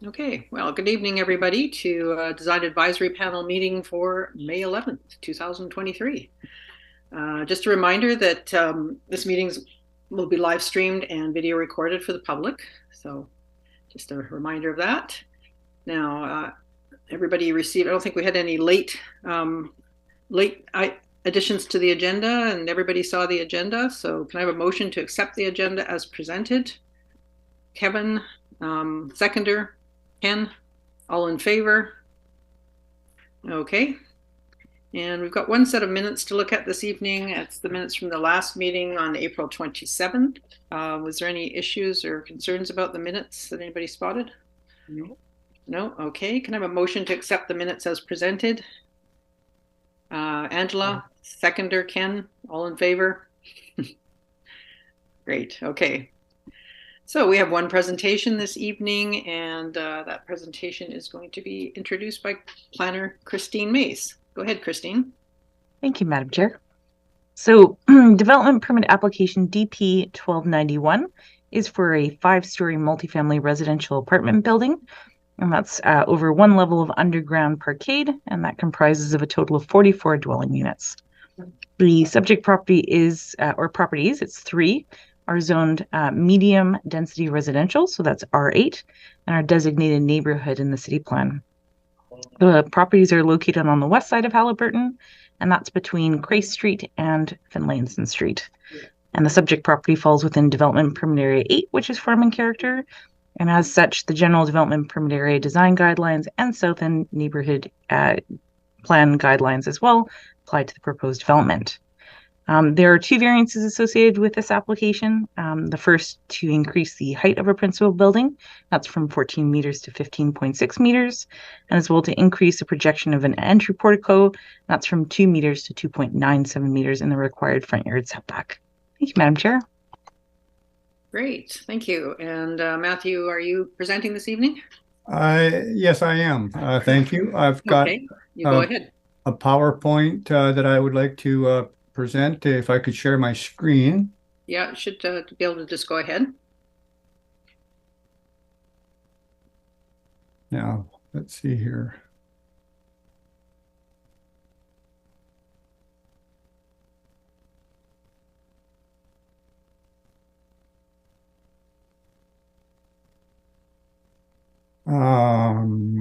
Okay, well, good evening, everybody, to Design Advisory Panel meeting for May 11th, 2023. Just a reminder that this meeting will be live streamed and video recorded for the public. So just a reminder of that. Now, everybody received, I don't think we had any late additions to the agenda, and everybody saw the agenda. So can I have a motion to accept the agenda as presented? Kevin, seconder. Ken? All in favor? Okay. And we've got one set of minutes to look at this evening. It's the minutes from the last meeting on April 27th. Was there any issues or concerns about the minutes that anybody spotted? No. No? Okay. Can I have a motion to accept the minutes as presented? Angela, seconder. Ken, all in favor? Great. Okay. So we have one presentation this evening, and that presentation is going to be introduced by planner Christine Mace. Go ahead, Christine. Thank you, Madam Chair. So development permit application DP 1291 is for a 5-story multifamily residential apartment building. And that's over one level of underground parkade, and that comprises of a total of 44 dwelling units. The subject property is, or properties, it's 3, are zoned medium density residential, so that's R8, and are designated neighborhood in the city plan. The properties are located on the west side of Haliburton, and that's between Cray Street and Finlayson Street. And the subject property falls within Development Permit Area 8, which is farming character. And as such, the General Development Permit Area Design Guidelines and South End Neighborhood Plan Guidelines as well apply to the proposed development. There are 2 variances associated with this application. The first to increase the height of a principal building, that's from 14 meters to 15.6 meters, and as well to increase the projection of an entry portico, that's from 2 meters to 2.97 meters in the required front yard setback. Thank you, Madam Chair. Great, thank you. And Matthew, are you presenting this evening? Yes, I am. Thank you. I've got Okay, you go ahead. a PowerPoint that I would like to present. If I could share my screen. Yeah, should be able to just go ahead. Now, let's see here.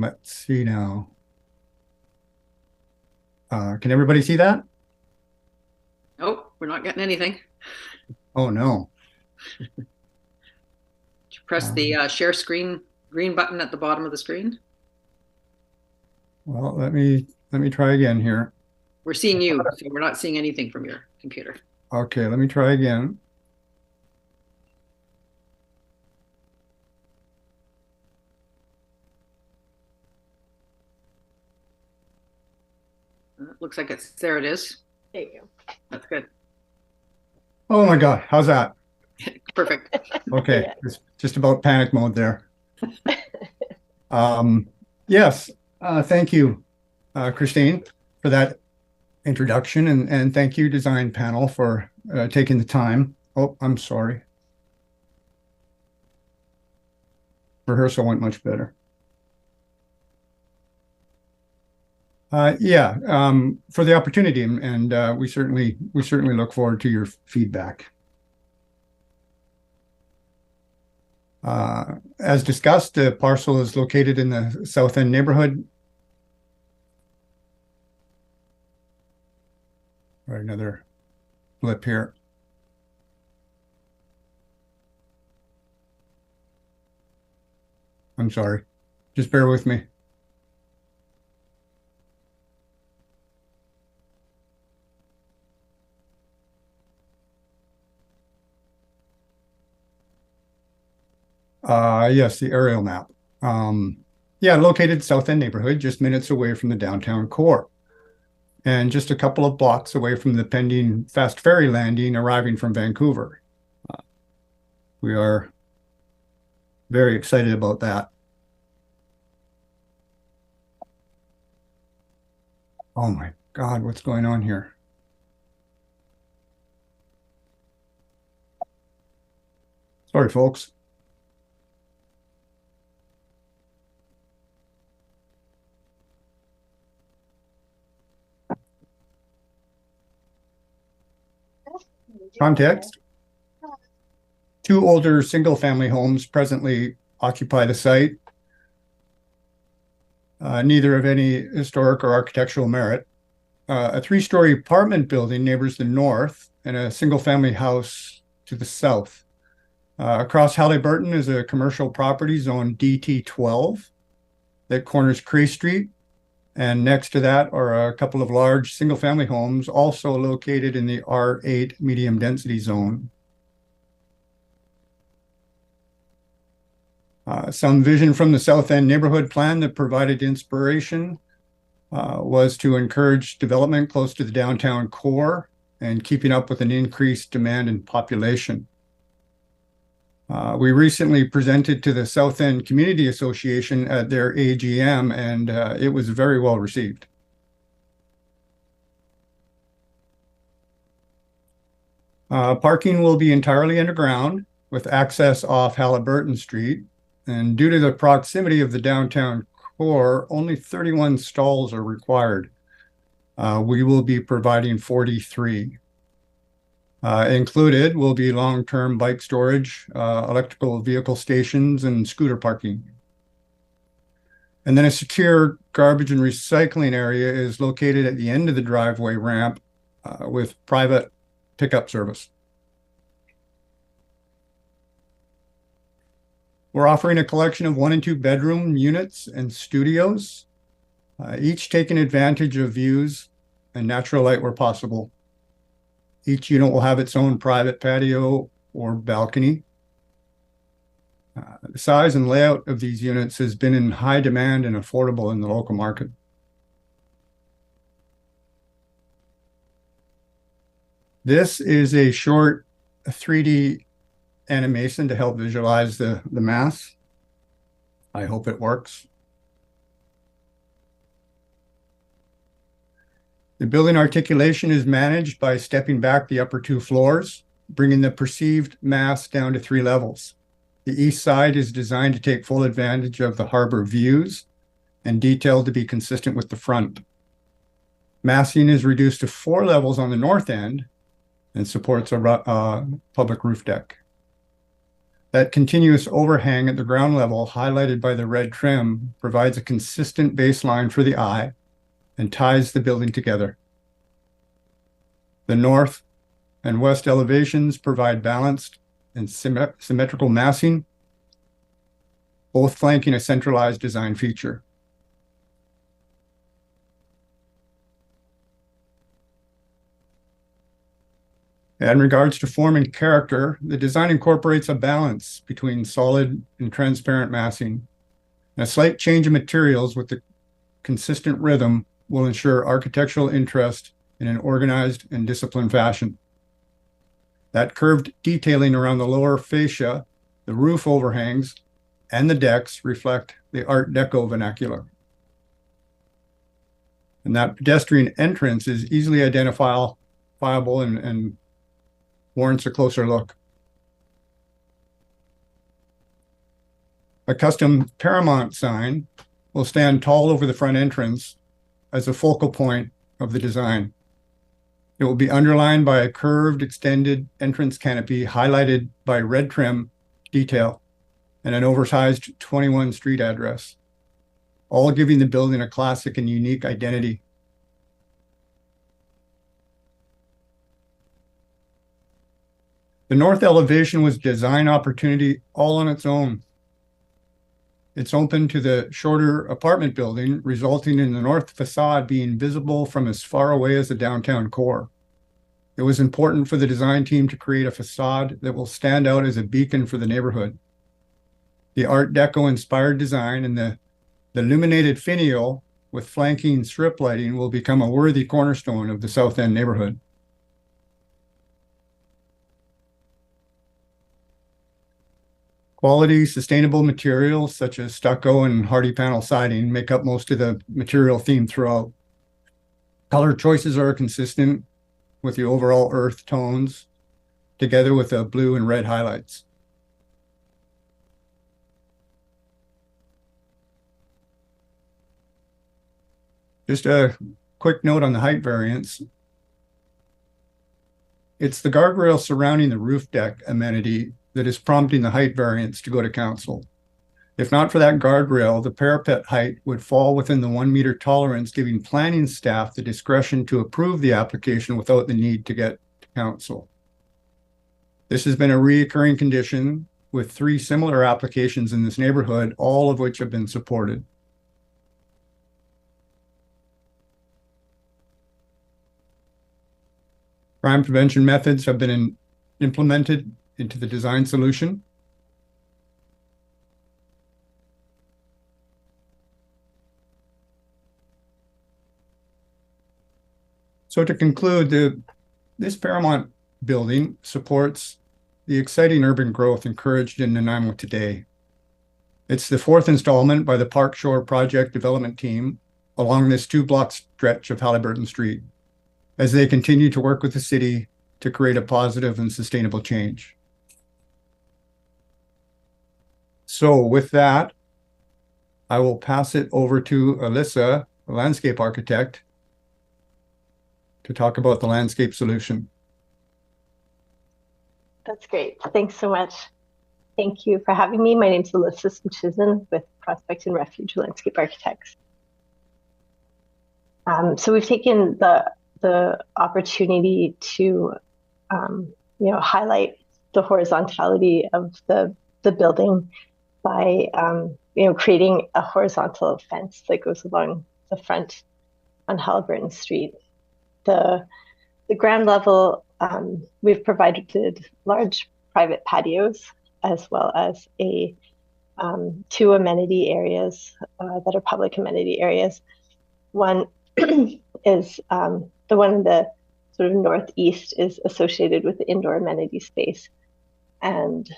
Let's see now. Can everybody see that? Oh, we're not getting anything. Oh no. Press the share screen green button at the bottom of the screen. Well, let me try again here. We're seeing you, so we're not seeing anything from your computer. Okay, let me try again. Looks like it's there. It is. There you go. That's good. Oh my God, how's that? Perfect. Okay, Yeah. it's just about panic mode there. Yes, thank you, Christine, for that introduction, and thank you, design panel, for taking the time. Oh, I'm sorry. Rehearsal went much better. Yeah, for the opportunity, and we certainly look forward to your feedback. As discussed, the parcel is located in the South End neighborhood. Right, another blip here. I'm sorry. Just bear with me. Yes, the aerial map. Yeah, located South End neighborhood, just minutes away from the downtown core, and just a couple of blocks away from the pending fast ferry landing arriving from Vancouver. We are very excited about that. Oh my God, what's going on here? Sorry, folks. Context: two older single-family homes presently occupy the site, neither of any historic or architectural merit. A three-story apartment building neighbors the north, and a single-family house to the south. Across Halliburton is a commercial property zone DT12 that corners Cray Street, and next to that are a couple of large single-family homes also located in the R8 medium density zone. Some vision from the South End neighborhood plan that provided inspiration was to encourage development close to the downtown core and keeping up with an increased demand in population. We recently presented to the South End Community Association at their AGM, and it was very well received. Parking will be entirely underground with access off Halliburton Street. And due to the proximity of the downtown core, only 31 stalls are required. We will be providing 43. Included will be long-term bike storage, electrical vehicle stations, and scooter parking. And then a secure garbage and recycling area is located at the end of the driveway ramp with private pickup service. We're offering a collection of 1 and 2 bedroom units and studios, each taking advantage of views and natural light where possible. Each unit will have its own private patio or balcony. The size and layout of these units has been in high demand and affordable in the local market. This is a short 3D animation to help visualize the mass. I hope it works. The building articulation is managed by stepping back the upper 2 floors, bringing the perceived mass down to 3 levels. The east side is designed to take full advantage of the harbor views and detailed to be consistent with the front. Massing is reduced to 4 levels on the north end and supports a public roof deck. That continuous overhang at the ground level, highlighted by the red trim, provides a consistent baseline for the eye and ties the building together. The north and west elevations provide balanced and symmetrical massing, both flanking a centralized design feature. In regards to form and character, the design incorporates a balance between solid and transparent massing. And a slight change in materials with the consistent rhythm will ensure architectural interest in an organized and disciplined fashion. That curved detailing around the lower fascia, the roof overhangs, and the decks reflect the Art Deco vernacular. And that pedestrian entrance is easily identifiable and warrants a closer look. A custom Paramount sign will stand tall over the front entrance as a focal point of the design. It will be underlined by a curved, extended entrance canopy highlighted by red trim detail and an oversized 21 street address, all giving the building a classic and unique identity. The north elevation was design opportunity all on its own. It's open to the shorter apartment building, resulting in the north facade being visible from as far away as the downtown core. It was important for the design team to create a facade that will stand out as a beacon for the neighborhood. The Art Deco inspired design and the illuminated finial with flanking strip lighting will become a worthy cornerstone of the South End neighborhood. Quality, sustainable materials such as stucco and hardy panel siding make up most of the material theme throughout. Color choices are consistent with the overall earth tones, together with the blue and red highlights. Just a quick note on the height variance. It's the guardrail surrounding the roof deck amenity that is prompting the height variance to go to council. If not for that guardrail, the parapet height would fall within the 1 meter tolerance, giving planning staff the discretion to approve the application without the need to get to council. This has been a recurring condition with 3 similar applications in this neighborhood, all of which have been supported. Crime prevention methods have been implemented into the design solution. So to conclude, this Paramount building supports the exciting urban growth encouraged in Nanaimo today. It's the 4th installment by the Park Shore Project Development Team along this 2-block stretch of Haliburton Street, as they continue to work with the city to create a positive and sustainable change. So with that, I will pass it over to Alyssa, a landscape architect, to talk about the landscape solution. That's great. Thanks so much. Thank you for having me. My name is Alyssa Simpson with Prospect and Refuge Landscape Architects. So we've taken the opportunity to highlight the horizontality of the building by creating a horizontal fence that goes along the front on Haliburton Street. The ground level, we've provided large private patios as well as 2 amenity areas that are public amenity areas. One is the one in the sort of northeast is associated with the indoor amenity space, and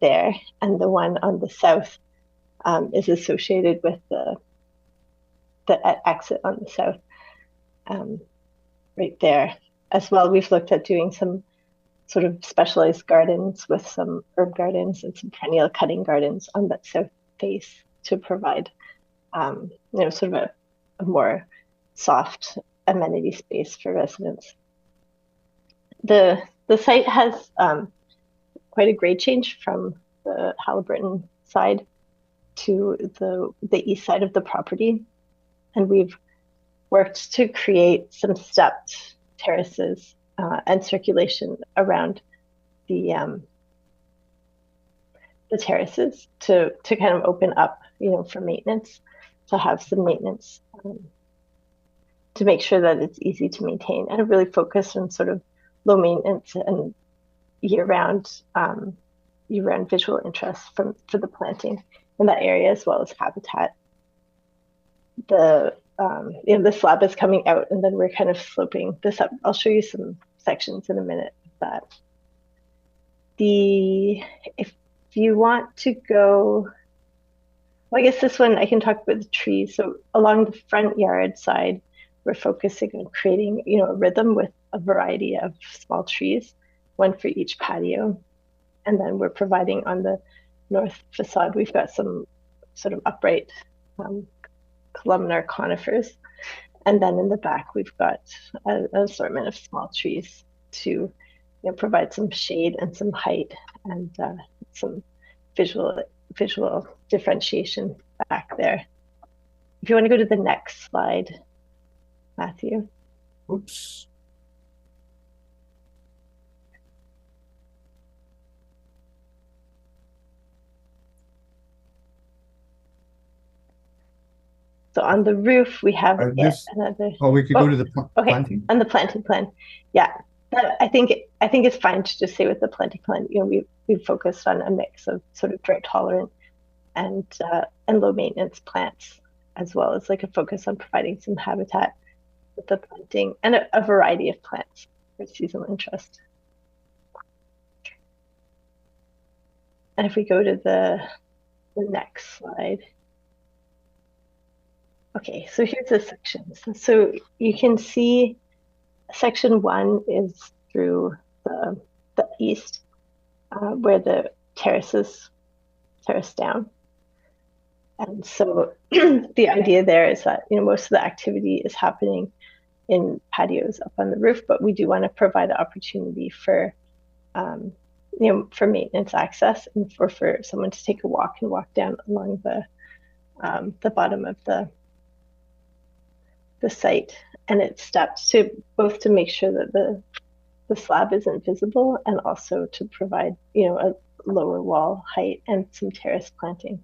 there. And the one on the south is associated with the exit on the south, right there. As well, we've looked at doing some sort of specialized gardens with some herb gardens and some perennial cutting gardens on that south face to provide, sort of a more soft amenity space for residents. The site has quite a grade change from the Haliburton side to the east side of the property, and we've worked to create some stepped terraces and circulation around the terraces to kind of open up, for maintenance, to have some maintenance to make sure that it's easy to maintain, and really focus on sort of low maintenance and year-round visual interest for the planting in that area, as well as habitat. The slab is coming out, and then we're kind of sloping this up. I'll show you some sections in a minute of that. If you want to go, well, I guess this one I can talk about the trees. So along the front yard side, we're focusing on creating, a rhythm with a variety of small trees, one for each patio. And then we're providing on the north facade, we've got some sort of upright columnar conifers. And then in the back, we've got an assortment of small trees to provide some shade and some height and some visual differentiation back there. If you want to go to the next slide, Matthew. Oops. So on the roof, we have another. Oh, we could go to the planting. On the planting plan, yeah. I think it's fine to just say with the planting plan. We've focused on a mix of sort of drought tolerant and low maintenance plants, as well as like a focus on providing some habitat with the planting and a variety of plants for seasonal interest. And if we go to the next slide. Okay, so here's the sections. So you can see section 1 is through the east, where the terraces terrace down. And so the idea there is that most of the activity is happening in patios up on the roof, but we do want to provide the opportunity for, for maintenance access and for someone to take a walk and walk down along the bottom of the site and its steps, to both to make sure that the slab isn't visible and also to provide, a lower wall height and some terrace planting.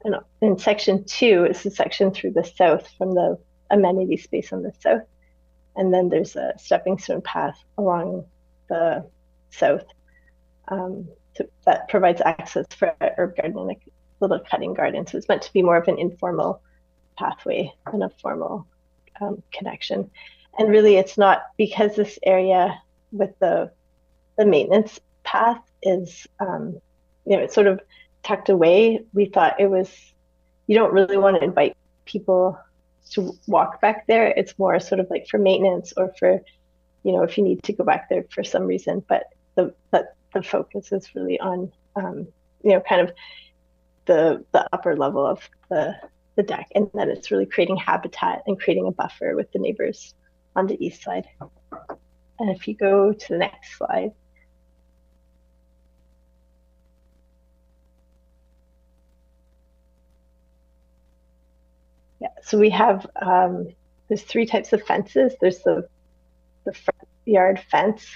And in section 2 is the section through the south from the amenity space on the south. And then there's a stepping stone path along the south that provides access for a herb garden and a little cutting garden. So it's meant to be more of an informal pathway than a formal connection. And really it's not, because this area with the maintenance path is, it's sort of tucked away. We thought you don't really want to invite people to walk back there. It's more sort of like for maintenance or for, if you need to go back there for some reason, but the focus is really on, kind of the upper level of the deck, and that it's really creating habitat and creating a buffer with the neighbors on the east side. And if you go to the next slide. Yeah, so we have, there's 3 types of fences. There's the front yard fence,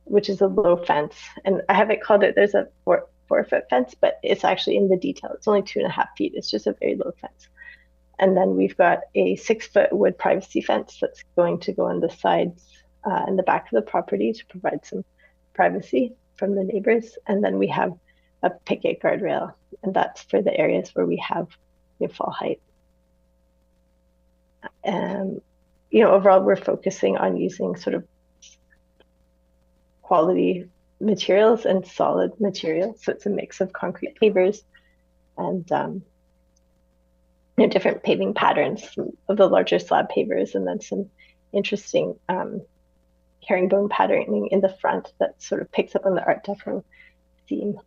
which is a low fence. And I haven't called it, there's a 4-foot fence, but it's actually in the detail. It's only 2.5 feet. It's just a very low fence. And then we've got a 6-foot wood privacy fence that's going to go on the sides and the back of the property to provide some privacy from the neighbors. And then we have a picket guardrail, and that's for the areas where we have fall height. Overall, we're focusing on using sort of quality materials and solid materials. So it's a mix of concrete pavers and different paving patterns of the larger slab pavers, and then some interesting herringbone patterning in the front that sort of picks up on the Art Deco theme.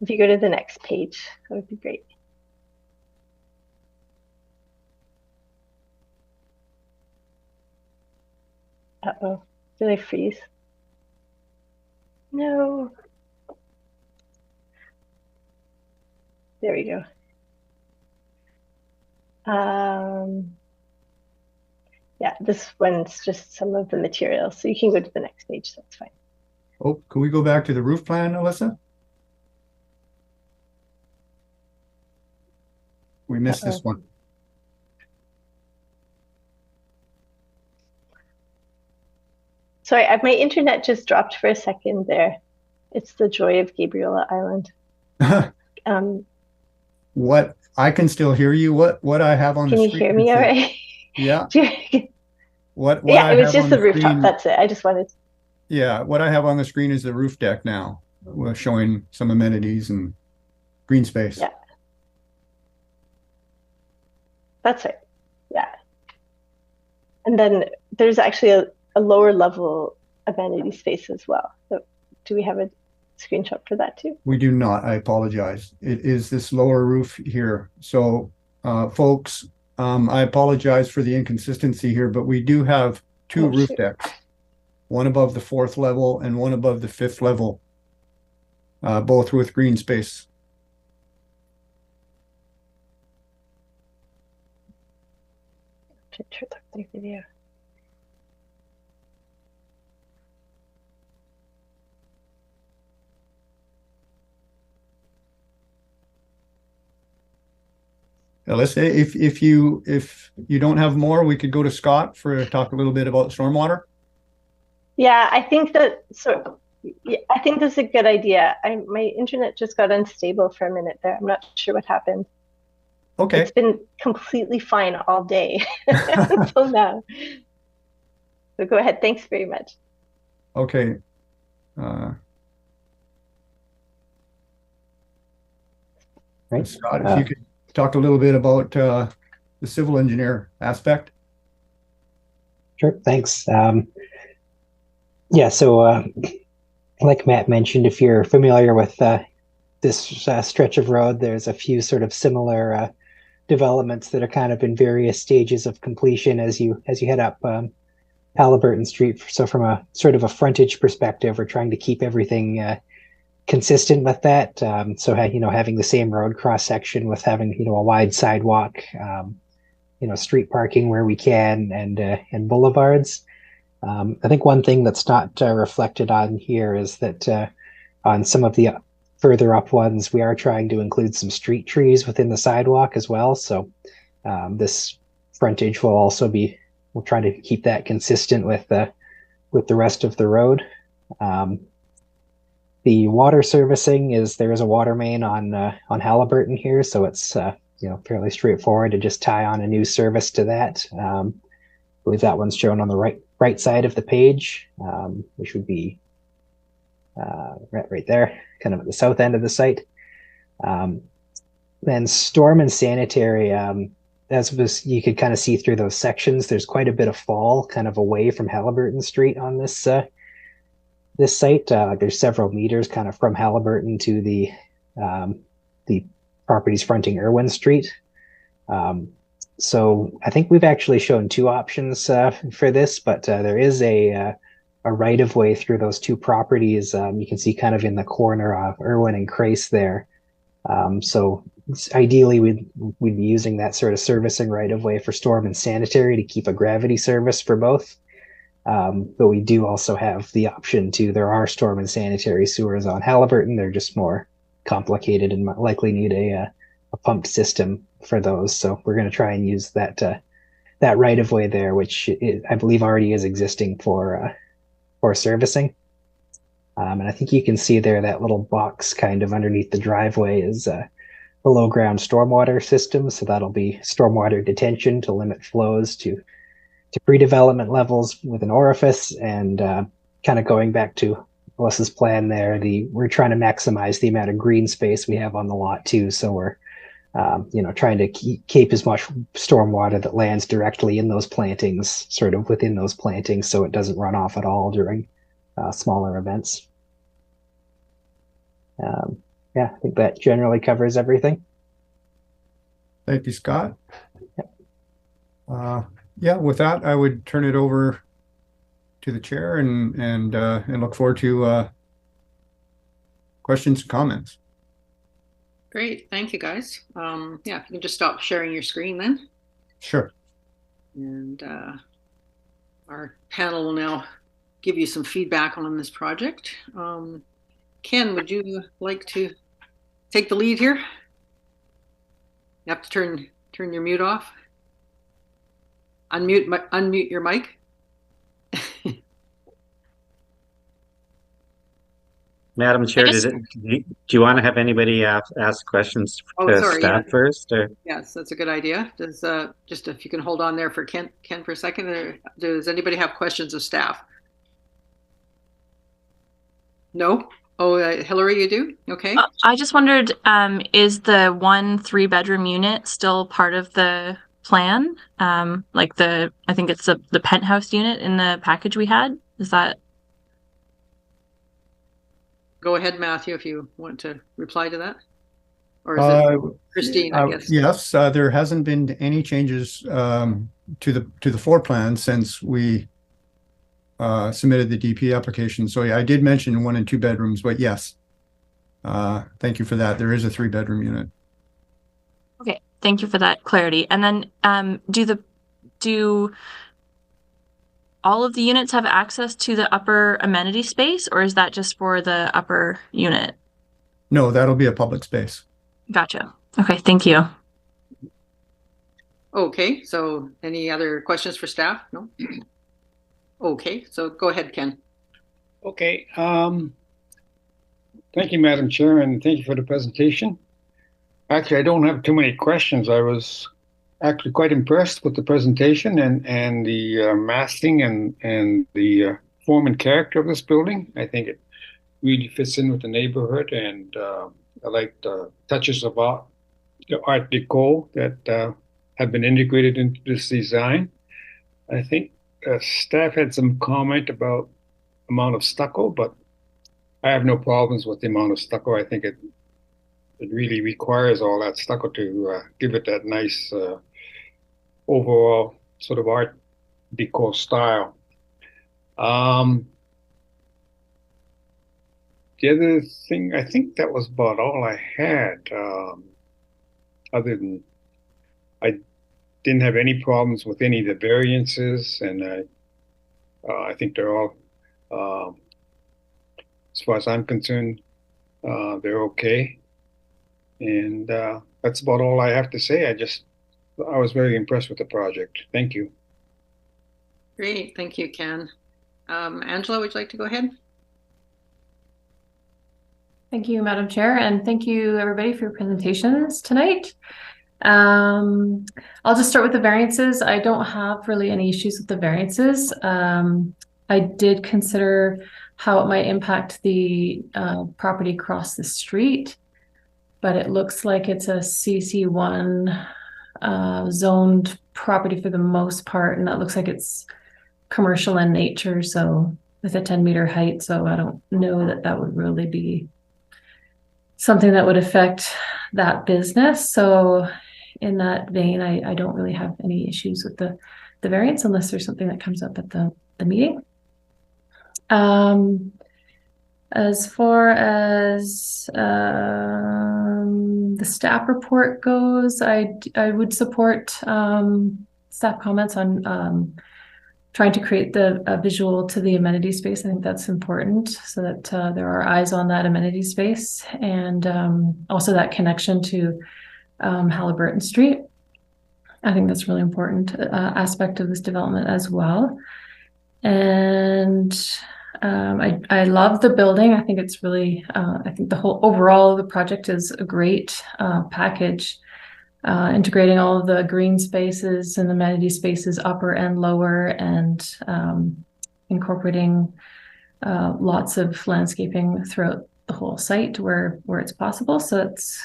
If you go to the next page, that would be great. Uh-oh, did I freeze? No. There we go. Yeah, this one's just some of the materials. So you can go to the next page, that's fine. Oh, can we go back to the roof plan, Alyssa? We missed this one. Sorry, my internet just dropped for a second there. It's the joy of Gabriola Island. What? I can still hear you. What I have on the screen. Can you hear me all right? Yeah. What yeah, I it was have just on the screen, rooftop. That's it. I just wanted to... Yeah, what I have on the screen is the roof deck now. We're showing some amenities and green space. Yeah. That's right. Yeah. And then there's actually a lower level amenity space as well. So do we have a screenshot for that too? We do not. I apologize. It is this lower roof here. So folks, I apologize for the inconsistency here, but we do have 2 roof decks, one above the 4th level and one above the 5th level, both with green space. Turn off the video. Alyssa, if you don't have more, we could go to Scott for talk a little bit about stormwater. Yeah, I think that I think that's a good idea. My internet just got unstable for a minute there. I'm not sure what happened. Okay. It's been completely fine all day until now. So go ahead. Thanks very much. Okay. Right. Scott, if you could talk a little bit about the civil engineer aspect. Sure, thanks. Yeah, so like Matt mentioned, if you're familiar with this stretch of road, there's a few sort of similar developments that are kind of in various stages of completion as you head up Halliburton Street. So from a sort of a frontage perspective, we're trying to keep everything consistent with that. So having the same road cross section with having a wide sidewalk, street parking where we can, and boulevards. I think one thing that's not reflected on here is that on some of the further up ones, we are trying to include some street trees within the sidewalk as well. So this frontage will also be, we'll try to keep that consistent with the rest of the road. The water servicing is, there is a water main on Halliburton here, so it's fairly straightforward to just tie on a new service to that. I believe that one's shown on the right side of the page, which would be right there, kind of at the south end of the site. Then storm and sanitary, as you could kind of see through those sections, there's quite a bit of fall kind of away from Halliburton Street on this site. There's several meters kind of from Halliburton to the properties fronting Irwin Street. So I think we've actually shown two options for this, but there is a right of way through those two properties. You can see kind of in the corner of Irwin and Crace there. So ideally we'd be using that sort of servicing right of way for storm and sanitary to keep a gravity service for both. But we do also have the option there are storm and sanitary sewers on Halliburton. They're just more complicated and likely need a pumped system for those. So we're going to try and use that right of way there, which I believe already is existing for servicing. And I think you can see there that little box kind of underneath the driveway is below ground stormwater system. So that'll be stormwater detention to limit flows to pre-development levels with an orifice, and kind of going back to Melissa's plan there, we're trying to maximize the amount of green space we have on the lot too. So we're trying to keep as much stormwater that lands directly in those plantings, sort of within those plantings, so it doesn't run off at all during smaller events. I think that generally covers everything. Thank you, Scott. Yep. With that, I would turn it over to the chair and look forward to questions and comments. Great, thank you guys. If you can just stop sharing your screen then. Sure. And our panel will now give you some feedback on this project. Ken, would you like to take the lead here? You have to turn your mute off. Unmute your mic. Madam Chair, do you want to have anybody ask questions to staff first? Or? Yes, that's a good idea. Does just if you can hold on there for Ken for a second. Does anybody have questions of staff? No? Oh, Hillary, you do? Okay. I just wondered, is the 1 3-bedroom unit still part of the plan? I think it's the penthouse unit in the package we had. Is that? Go ahead, Matthew, if you want to reply to that. Or is it Christine, I guess? Yes, there hasn't been any changes to the floor plan since we submitted the DP application. So yeah, I did mention 1 and 2 bedrooms, but yes, thank you for that. There is a 3-bedroom unit. Okay, thank you for that clarity. And then do all of the units have access to the upper amenity space, or is that just for the upper unit? No, that'll be a public space. Gotcha. Okay, thank you. Okay, so any other questions for staff? No? Okay, so go ahead, Ken. Okay. Thank you, Madam Chair, and thank you for the presentation. Actually, I don't have too many questions. I was actually quite impressed with the presentation and the massing and the form and character of this building. I think it really fits in with the neighborhood, and I like the touches of the Art Deco that have been integrated into this design. I think staff had some comment about amount of stucco, but I have no problems with the amount of stucco. I think it it really requires all that stucco to give it that nice overall sort of art deco style. The other thing, I think that was about all I had. Other than I didn't have any problems with any of the variances, and I think they're all, as far as I'm concerned, they're okay. And that's about all I have to say. I was very impressed with the project. Thank you. Great, thank you, Ken. Angela, would you like to go ahead? Thank you, Madam Chair, and thank you everybody for your presentations tonight. I'll just start with the variances. I don't have really any issues with the variances. I did consider how it might impact the property across the street, but it looks like it's a CC1 zoned property for the most part, and that looks like it's commercial in nature, so with a 10-meter height, so I don't know that that would really be something that would affect that business. So in that vein, I don't really have any issues with the variance unless there's something that comes up at the meeting. As far as the staff report goes, I would support staff comments on trying to create a visual to the amenity space. I think that's important so that there are eyes on that amenity space, and also that connection to Halliburton Street. I think that's a really important aspect of this development as well. And I love the building. I think it's really, I think the whole overall of the project is a great package. Integrating all of the green spaces and amenity spaces, upper and lower, and incorporating lots of landscaping throughout the whole site where it's possible. So it's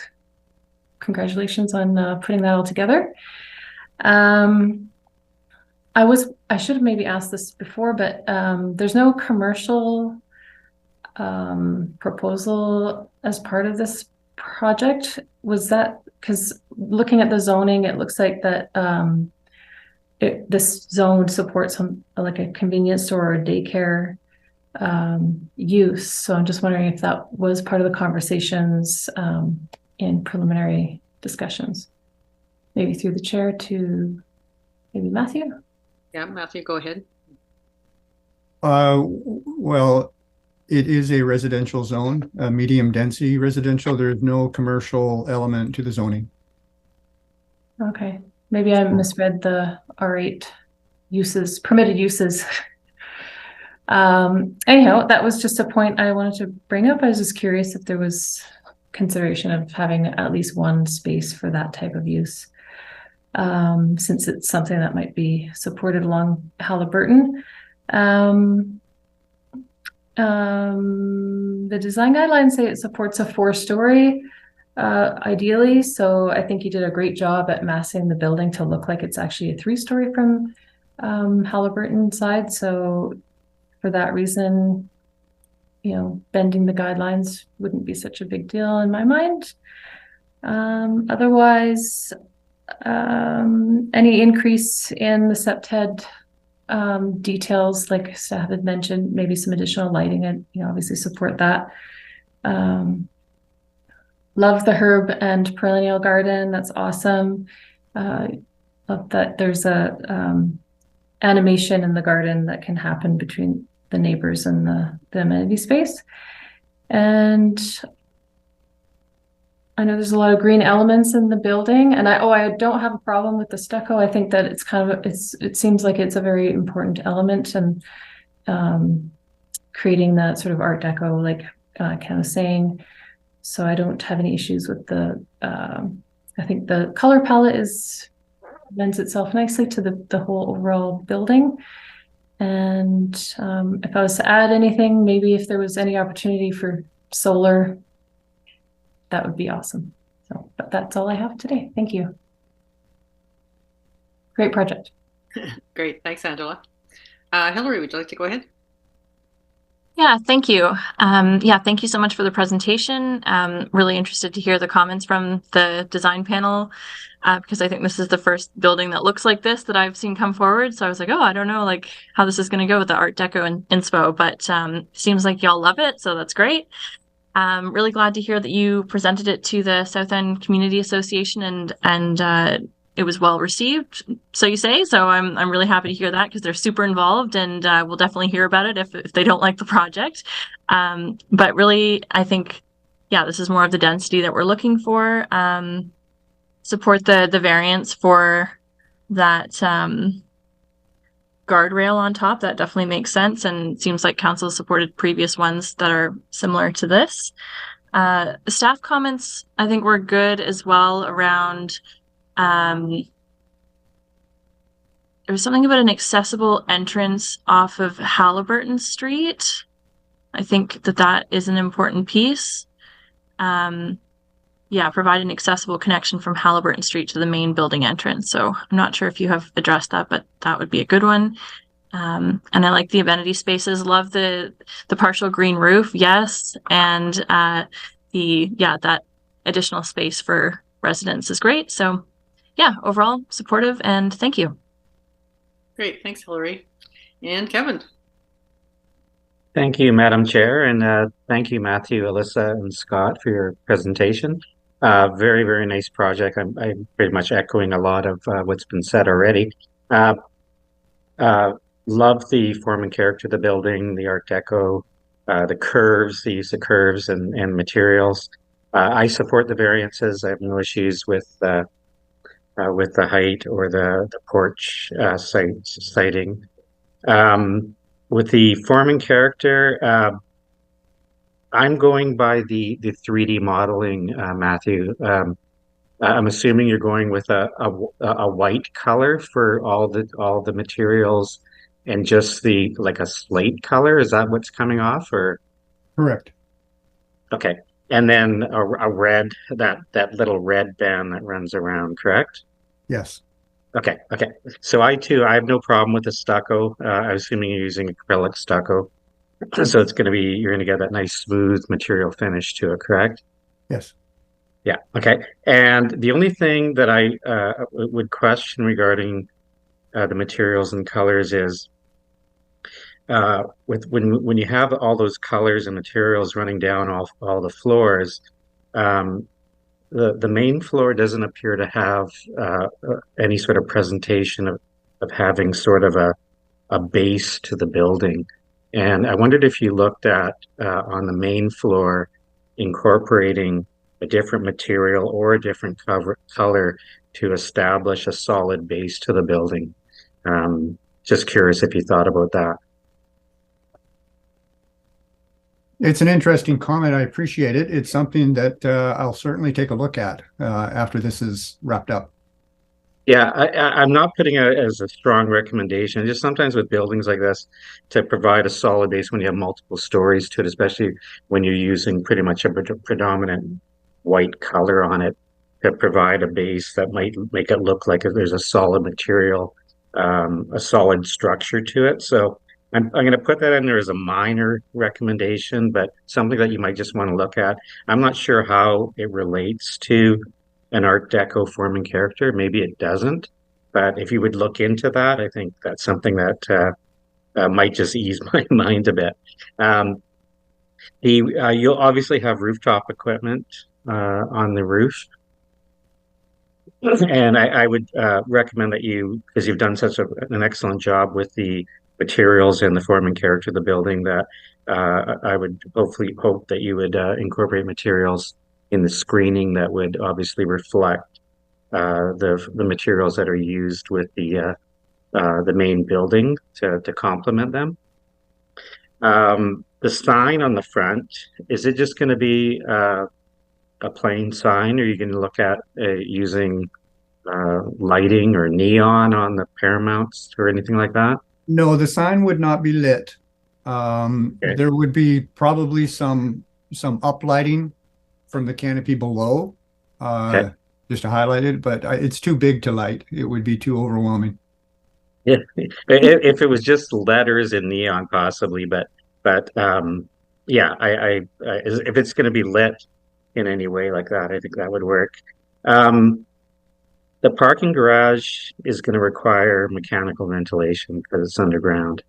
congratulations on putting that all together. I should have maybe asked this before, but there's no commercial proposal as part of this project. Was that because looking at the zoning, it looks like that this zone supports like a convenience store or daycare use. So I'm just wondering if that was part of the conversations in preliminary discussions, maybe through the chair to maybe Matthew. Yeah, Matthew, go ahead. Well, it is a residential zone, a medium density residential. There's no commercial element to the zoning. Okay, maybe I misread the R8 uses, permitted uses. Anyhow, that was just a point I wanted to bring up. I was just curious if there was consideration of having at least one space for that type of use, since it's something that might be supported along Halliburton. The design guidelines say it supports a 4-story, ideally. So I think you did a great job at massing the building to look like it's actually a 3-story from Halliburton side. So for that reason, you know, bending the guidelines wouldn't be such a big deal in my mind. Otherwise, any increase in the septed details, like staff had mentioned, maybe some additional lighting, and obviously support that. Love the herb and perennial garden. That's awesome. Love that there's a animation in the garden that can happen between the neighbors and the amenity space. And I know there's a lot of green elements in the building, and I don't have a problem with the stucco. I think that it's kind of it seems like it's a very important element, and creating that sort of Art Deco, like Ken was saying. So I don't have any issues with the. I think the color palette lends itself nicely to the whole overall building. And if I was to add anything, maybe if there was any opportunity for solar, that would be awesome. So, but that's all I have today. Thank you. Great project. Great. Thanks, Angela. Hillary, would you like to go ahead? Yeah, thank you. Thank you so much for the presentation. Really interested to hear the comments from the design panel, because I think this is the first building that looks like this that I've seen come forward. So I was like, oh, I don't know like how this is going to go with the Art Deco and inspo, but seems like y'all love it, so that's great. Really glad to hear that you presented it to the South End Community Association and it was well received, so you say. So I'm really happy to hear that because they're super involved, and we'll definitely hear about it if they don't like the project. But really, I think, yeah, this is more of the density that we're looking for. Support the variance for that guardrail on top. That definitely makes sense, and seems like council supported previous ones that are similar to this. Staff comments, I think, were good as well around. There was something about an accessible entrance off of Halliburton Street. I think that is an important piece. Provide an accessible connection from Halliburton Street to the main building entrance. So I'm not sure if you have addressed that, but that would be a good one. And I like the amenity spaces. Love the partial green roof. Yes. And that additional space for residents is great. So yeah, overall supportive, and thank you. Great. Thanks, Hillary. And Kevin. Thank you, Madam Chair, and thank you, Matthew, Alyssa, and Scott for your presentation. Very, very nice project. I'm pretty much echoing a lot of what's been said already. Love the form and character of the building, the Art Deco, the curves, the use of curves and materials. I support the variances. I have no issues with the height or the porch siting. With the form and character, I'm going by the 3D modeling, Matthew. I'm assuming you're going with a white color for all the materials and just like a slate color. Is that what's coming off, or? Correct. Okay. And then a red, that little red band that runs around, correct? Yes. Okay. So I have no problem with the stucco. I'm assuming you're using acrylic stucco. So you're going to get that nice smooth material finish to it, correct? Yes. Yeah. Okay. And the only thing that I would question regarding the materials and colors is when you have all those colors and materials running down all the floors, the main floor doesn't appear to have any sort of presentation of having sort of a base to the building. And I wondered if you looked at on the main floor incorporating a different material or a different color to establish a solid base to the building. Just curious if you thought about that. It's an interesting comment. I appreciate it. It's something that I'll certainly take a look at after this is wrapped up. Yeah, I'm not putting it as a strong recommendation. Just sometimes with buildings like this, to provide a solid base when you have multiple stories to it, especially when you're using pretty much a predominant white color on it, to provide a base that might make it look like there's a solid material, a solid structure to it. So I'm going to put that in there as a minor recommendation, but something that you might just want to look at. I'm not sure how it relates to an Art Deco form and character. Maybe it doesn't, but if you would look into that, I think that's something that might just ease my mind a bit. You'll obviously have rooftop equipment on the roof. And I would recommend that because you've done such an excellent job with the materials and the form and character of the building, that I would hope that you would incorporate materials in the screening that would obviously reflect the materials that are used with the main building to complement them. The sign on the front, is it just going to be a plain sign, or are you going to look at using lighting or neon on the paramounts or anything like that? No, the sign would not be lit. Okay. There would be probably some uplighting from the canopy below, Okay. just to highlight it, but it's too big to light. It would be too overwhelming. Yeah, if it was just letters in neon, possibly, but But yeah, if it's going to be lit in any way like that, I think that would work. The parking garage is going to require mechanical ventilation because it's underground.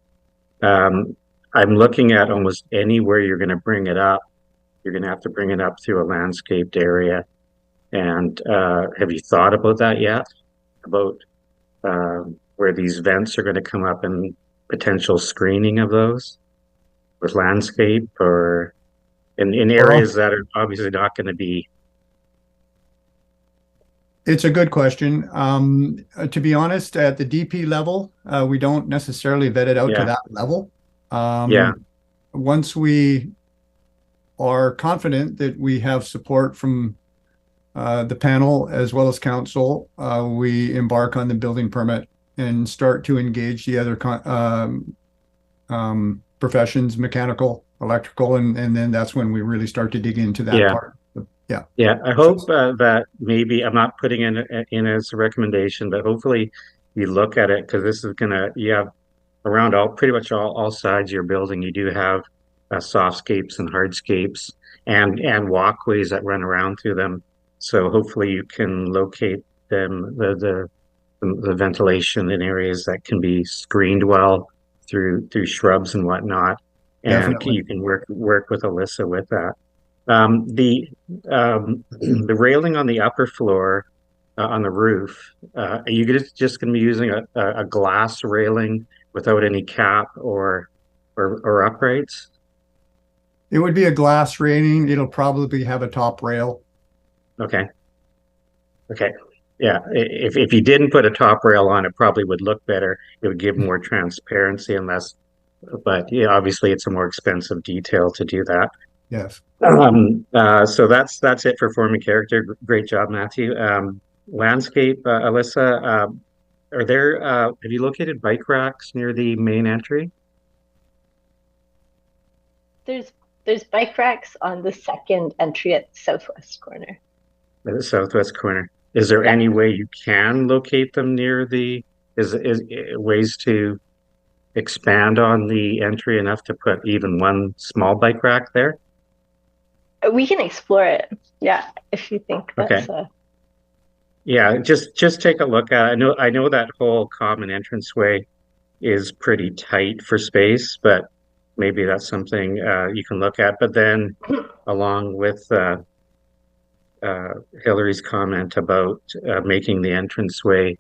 I'm looking at almost anywhere you're going to bring it up. You're going to have to bring it up through a landscaped area. And have you thought about that yet? About where these vents are going to come up and potential screening of those with landscape or in areas that are obviously not going to be. It's a good question. To be honest, at the DP level, we don't necessarily vet it out to that level. Once we are confident that we have support from the panel as well as council, we embark on the building permit and start to engage the other professions, mechanical, electrical, and then that's when we really start to dig into that part. Yeah, I hope that maybe I'm not putting in as a recommendation, but hopefully you look at it because this is you have around pretty much all sides of your building, you do have softscapes and hardscapes and walkways that run around through them. So hopefully you can locate them, the ventilation in areas that can be screened well through shrubs and whatnot. And Definitely. You can work with Alyssa with that. The railing on the upper floor on the roof, are you just going to be using a glass railing without any cap or uprights? It would be a glass railing. It'll probably have a top rail. Okay. Yeah. If you didn't put a top rail on, it probably would look better. It would give more transparency and less. But yeah, obviously it's a more expensive detail to do that. Yes. So that's it for form and character. Great job, Matthew. Landscape, Alyssa, have you located bike racks near the main entry? There's bike racks on the second entry at the southwest corner. At the southwest corner. Is there any way you can locate them near is ways to expand on the entry enough to put even one small bike rack there? We can explore it. Yeah, if you think that's Yeah, just take a look at it. I know that whole common entranceway is pretty tight for space, but maybe that's something you can look at. But then along with Hillary's comment about making the entranceway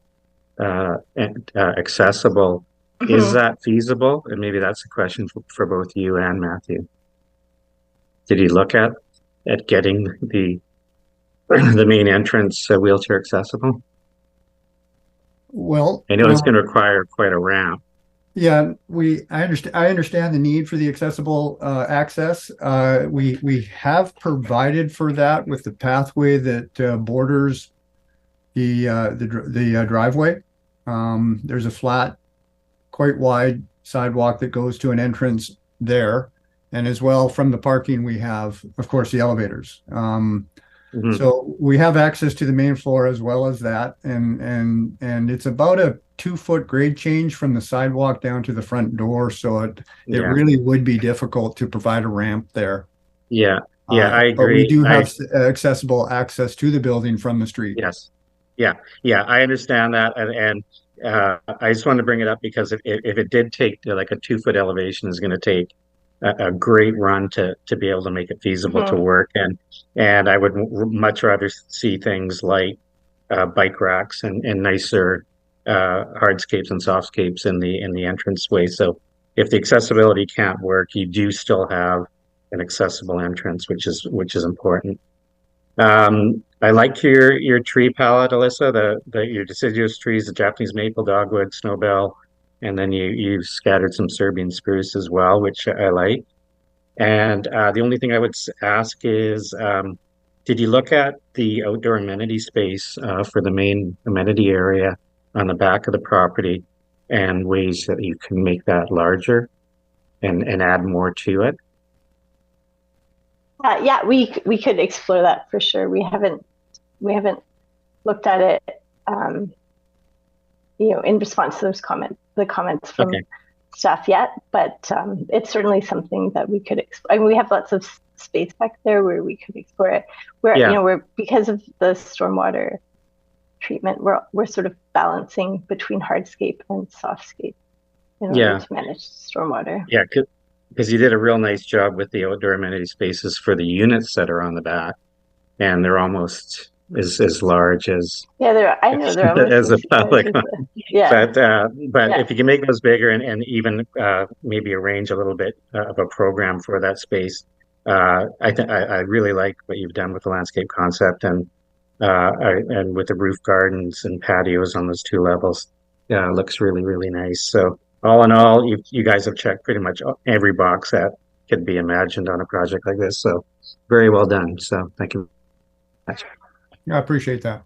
accessible, is that feasible? And maybe that's a question for both you and Matthew. Did you look at getting the main entrance wheelchair accessible? Well, I know it's going to require quite a ramp. Yeah, I understand the need for the accessible access. We have provided for that with the pathway that borders the driveway. There's a flat, quite wide sidewalk that goes to an entrance there, and as well from the parking we have, of course, the elevators. So we have access to the main floor as well as that, and it's about a 2-foot grade change from the sidewalk down to the front door. So it really would be difficult to provide a ramp there. Yeah, I agree. But we do have accessible access to the building from the street. Yes. Yeah, I understand that, and I just wanted to bring it up because if it did take like a 2-foot elevation is going to take a great run to be able to make it feasible to work, and I would much rather see things like bike racks and nicer hardscapes and softscapes in the entranceway. So if the accessibility can't work, you do still have an accessible entrance, which is important. I like your tree palette, Alyssa. Your deciduous trees, the Japanese maple, dogwood, snowbell, and then you scattered some Serbian spruce as well, which I like. And the only thing I would ask is, did you look at the outdoor amenity space for the main amenity area on the back of the property and ways that you can make that larger and add more to it? Yeah, we could explore that for sure. We haven't looked at it, in response to the comments from staff yet, but it's certainly something that we could explore. I mean, we have lots of space back there where we could explore it. Where we're because of the stormwater treatment, we're sort of balancing between hardscape and softscape in order to manage stormwater. Yeah, because you did a real nice job with the outdoor amenity spaces for the units that are on the back, and they're almost as large as I know they're almost as a public one. But if you can make those bigger and even maybe arrange a little bit of a program for that space, I really like what you've done with the landscape concept and with the roof gardens and patios on those 2 levels. Looks really, really nice. So all in all, you guys have checked pretty much every box that could be imagined on a project like this. So very well done. So thank you. Yeah, I appreciate that.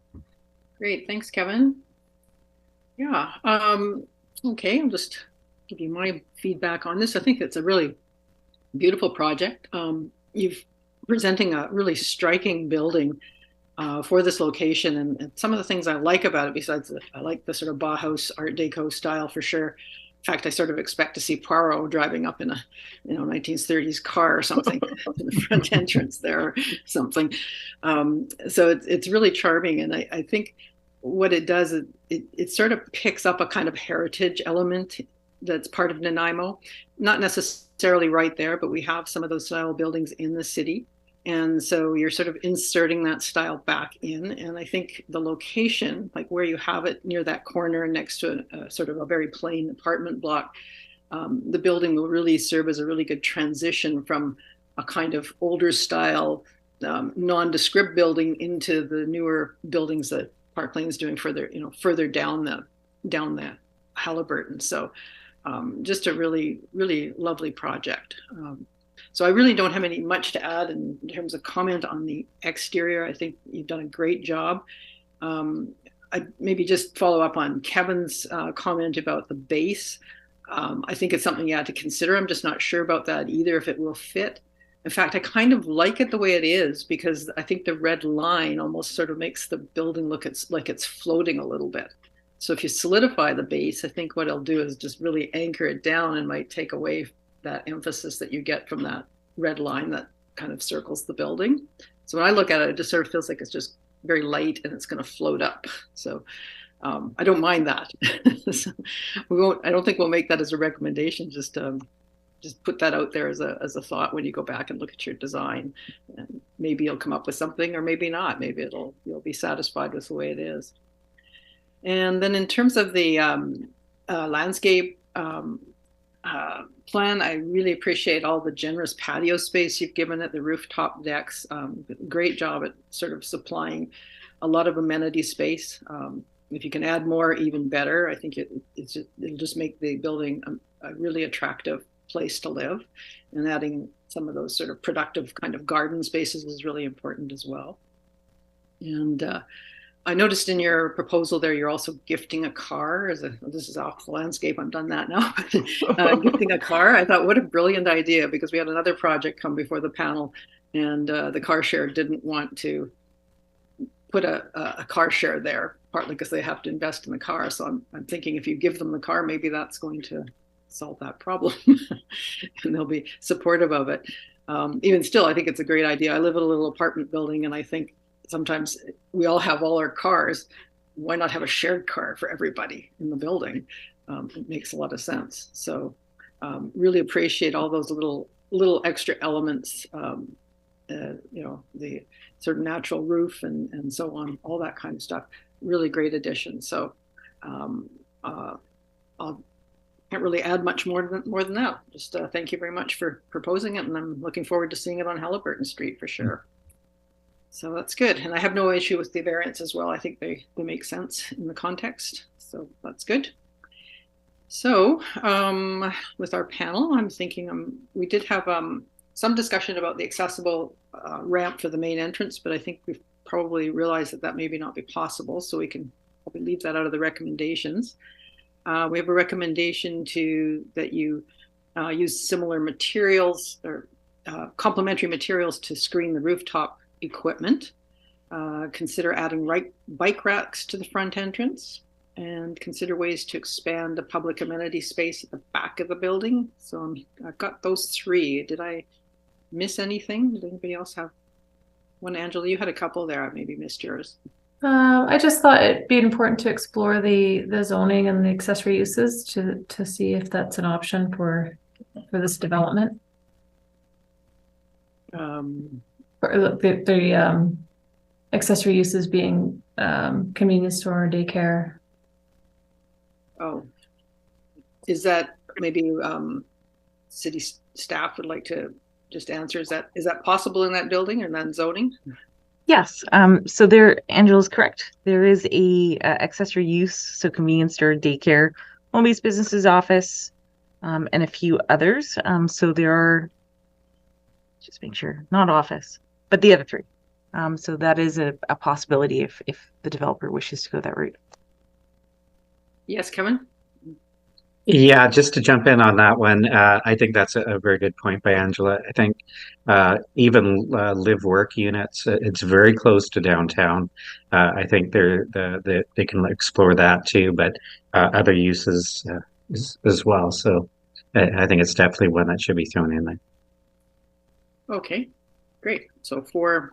Great. Thanks, Kevin. Yeah. Okay. I'll just give you my feedback on this. I think it's a really beautiful project. You've presenting a really striking building for this location, and some of the things I like about it, besides I like the sort of Bauhaus Art Deco style for sure. In fact, I sort of expect to see Poirot driving up in a 1930s car or something in the front entrance there or something. So it's really charming, and I think what it does is it sort of picks up a kind of heritage element that's part of Nanaimo. Not necessarily right there, but we have some of those style buildings in the city. And so you're sort of inserting that style back in. And I think the location, like where you have it near that corner next to a sort of a very plain apartment block, the building will really serve as a really good transition from a kind of older style, nondescript building into the newer buildings that Park Lane is doing further down the Haliburton. So just a really, really lovely project. So I really don't have much to add in terms of comment on the exterior. I think you've done a great job. I maybe just follow up on Kevin's comment about the base. I think it's something you have to consider. I'm just not sure about that either, if it will fit. In fact, I kind of like it the way it is, because I think the red line almost sort of makes the building look like it's floating a little bit. So if you solidify the base, I think what it'll do is just really anchor it down and might take away that emphasis that you get from that red line that kind of circles the building. So when I look at it, it just sort of feels like it's just very light and it's going to float up. So I don't mind that. So I don't think we'll make that as a recommendation. Just put that out there as a thought when you go back and look at your design. And maybe you'll come up with something, or maybe not. Maybe you'll be satisfied with the way it is. And then in terms of the landscape plan, I really appreciate all the generous patio space you've given it, the rooftop decks. Great job at sort of supplying a lot of amenity space. If you can add more, even better. I think it'll just make the building a really attractive place to live, and adding some of those sort of productive kind of garden spaces is really important as well. And I noticed in your proposal there, you're also gifting a car. This is off the landscape, I've done that now. Gifting a car, I thought, what a brilliant idea, because we had another project come before the panel, and the car share didn't want to put a car share there, partly because they have to invest in the car. So I'm thinking if you give them the car, maybe that's going to solve that problem and they'll be supportive of it. Even still, I think it's a great idea. I live in a little apartment building, and I think sometimes we all have all our cars. Why not have a shared car for everybody in the building? It makes a lot of sense. So really appreciate all those little extra elements, the sort of natural roof and so on, all that kind of stuff. Really great addition. So I can't really add much more than that. Just thank you very much for proposing it, and I'm looking forward to seeing it on Haliburton Street for sure. So that's good. And I have no issue with the variants as well. I think they make sense in the context. So that's good. So with our panel, I'm thinking we did have some discussion about the accessible ramp for the main entrance, but I think we've probably realized that maybe not be possible. So we can probably leave that out of the recommendations. We have a recommendation that you use similar materials or complementary materials to screen the rooftop equipment. Consider adding bike racks to the front entrance. and consider ways to expand the public amenity space at the back of the building. So I've got those three. Did I miss anything? Did anybody else have one? Angela, you had a couple there. I maybe missed yours. I just thought it'd be important to explore the zoning and the accessory uses to see if that's an option for this development. For the accessory uses being convenience store, daycare. Oh, is that maybe city staff would like to just answer? Is that possible in that building and then zoning? Yes. So there, Angela's correct. There is a accessory use, so convenience store, daycare, home-based businesses, office, and a few others. So there are, just make sure, not office, but the other three. So that is a possibility if the developer wishes to go that route. Yes, Kevin? Yeah, just to jump in on that one, I think that's a very good point by Angela. I think even live work units, it's very close to downtown. I think they can explore that too, but other uses as well. So I think it's definitely one that should be thrown in there. Okay, great. So four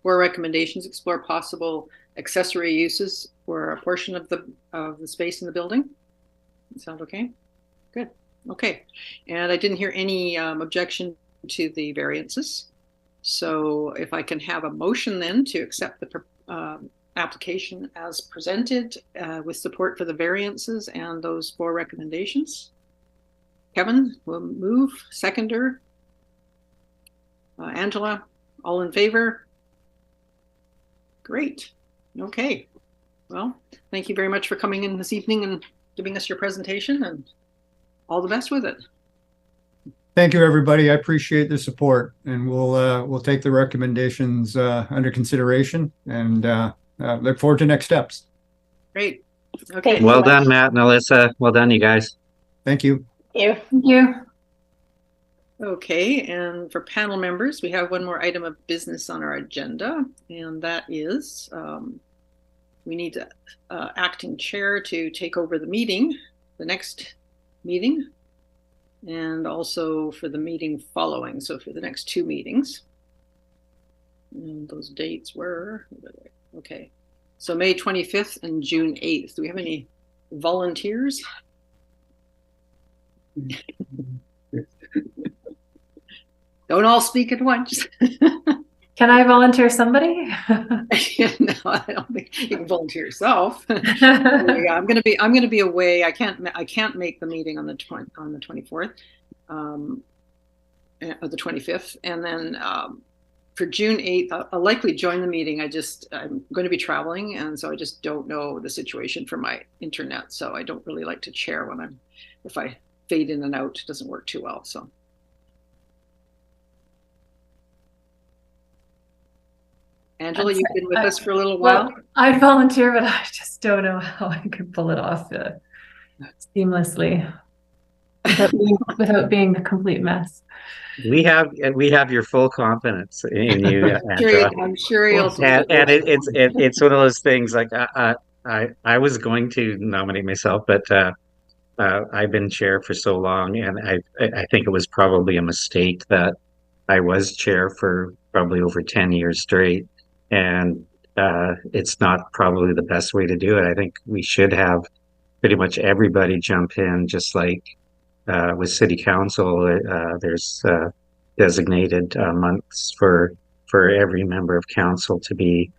recommendations: explore possible accessory uses for a portion of the space in the building. Sound okay? Good. Okay. And I didn't hear any objection to the variances. So if I can have a motion then to accept the application as presented with support for the variances and those four recommendations. Kevin will move. Seconder. Angela, all in favor? Great. Okay. Well, thank you very much for coming in this evening and giving us your presentation, and all the best with it. Thank you, everybody. I appreciate the support, and we'll take the recommendations under consideration, and look forward to next steps. Great. Okay. Well done, Matt and Alyssa. Well done, you guys. Thank you. Thank Thank you. Okay, and for panel members, we have one more item of business on our agenda, and that is we need acting chair to take over the meeting, the next meeting, and also for the meeting following, so for the next two meetings. And those dates were, okay, so May 25th and June 8th. Do we have any volunteers? Don't all speak at once. Can I volunteer somebody? No, I don't think you can volunteer yourself. Yeah, I'm gonna be away. I can't make the meeting on the 24th, or the 25th, and then for June 8th, I'll likely join the meeting. I'm going to be traveling, and so I just don't know the situation for my internet. So I don't really like to chair if I fade in and out, it doesn't work too well. So. Angela, you've been with us for a little while. Well, I'd volunteer, but I just don't know how I could pull it off seamlessly without being a complete mess. We have your full confidence in you. I'm sure you'll. And it's one of those things. Like I was going to nominate myself, but I've been chair for so long, and I think it was probably a mistake that I was chair for probably over 10 years straight. And it's not probably the best way to do it. I think we should have pretty much everybody jump in, just like with city council. There's designated months for every member of council to be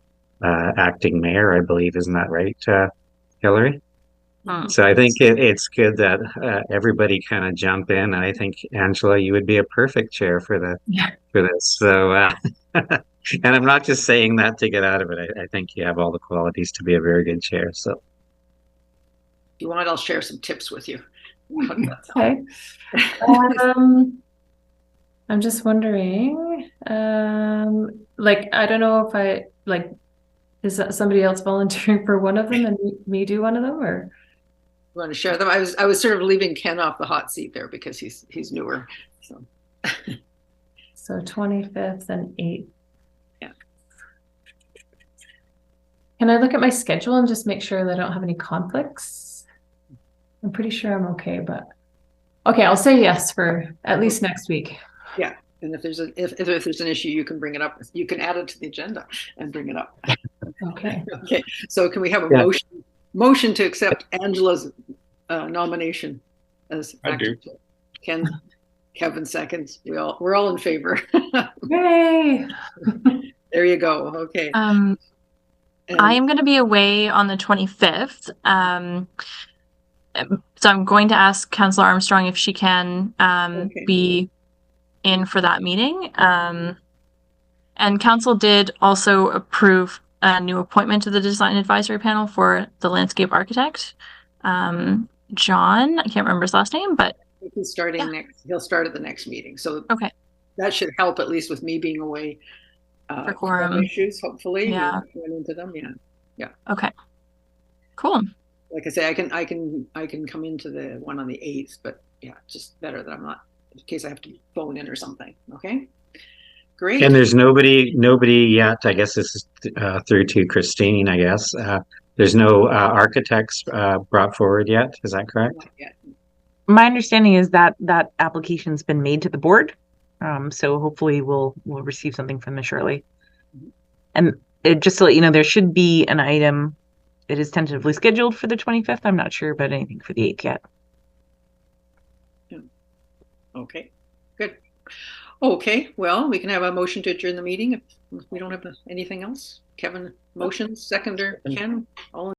acting mayor, I believe. Isn't that right, Hillary? So I think it's good that everybody kind of jump in. And I think, Angela, you would be a perfect chair for this. So. And I'm not just saying that to get out of it. I think you have all the qualities to be a very good chair. So, if you want, I'll share some tips with you. Okay. I'm just wondering, like, I don't know if is that somebody else volunteering for one of them and me do one of them, or? You want to share them? I was sort of leaving Ken off the hot seat there because he's newer. So. So 25th and 8th. Yeah. Can I look at my schedule and just make sure that I don't have any conflicts? I'm pretty sure I'm okay, but okay, I'll say yes for at least next week. Yeah, and if there's an issue, you can bring it up. You can add it to the agenda and bring it up. Okay. Okay, so can we have a Yeah. motion to accept Angela's nomination as I acting do. chair? Kevin seconds. We're all in favor. Yay! There you go. Okay. I And- am going to be away on the 25th. So I'm going to ask Councillor Armstrong if she can Okay. be in for that meeting. And council did also approve a new appointment to the design advisory panel for the landscape architect. John, I can't remember his last name, but he's starting Yeah. next. He'll start at the next meeting. So okay. that should help, at least with me being away. For quorum. Issues, hopefully. Yeah. We run into them. Yeah. Okay. Cool. Like I say, I can come into the one on the 8th, but yeah, just better that I'm not, in case I have to phone in or something. Okay. Great. And there's nobody yet. I guess this is through to Christine, I guess. There's no architects brought forward yet. Is that correct? Not yet. My understanding is that that application's been made to the board. So hopefully we'll receive something from them shortly. And just to let you know, there should be an item. It is tentatively scheduled for the 25th. I'm not sure about anything for the 8th yet. Okay. Good. Okay. Well, we can have a motion to adjourn the meeting if we don't have anything else. Kevin motions, seconder, Ken, all in